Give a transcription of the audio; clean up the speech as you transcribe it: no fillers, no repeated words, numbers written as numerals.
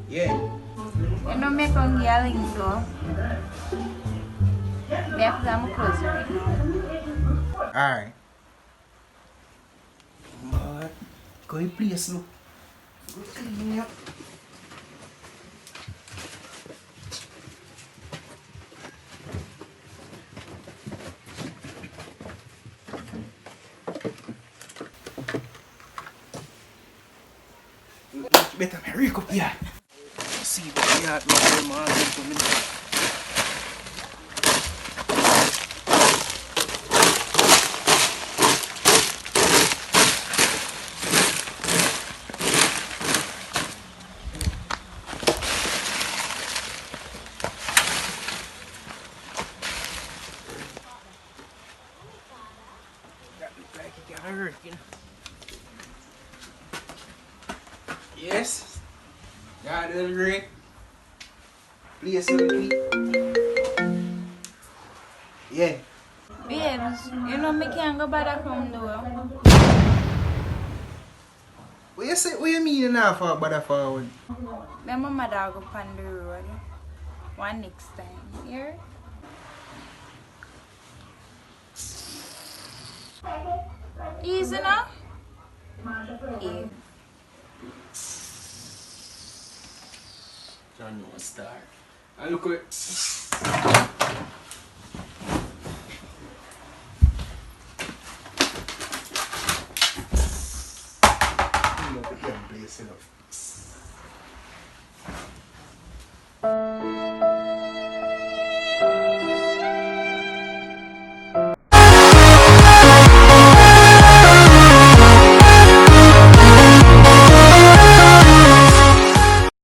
Yeah. You know me come yelling though. Me have to I'm close right now. Alright. But go in place, look. Go clean up. Better hurry up, yeah. See what you have my man coming. That look like you got hurt, you know. Yes. Got it, great. Please, clean. Yeah. Babes, you know me can't go back home though. What you say? What you mean now for bother forward? My mama dog up on the road. One next time, here. Easy now? Yeah. John no star. And look at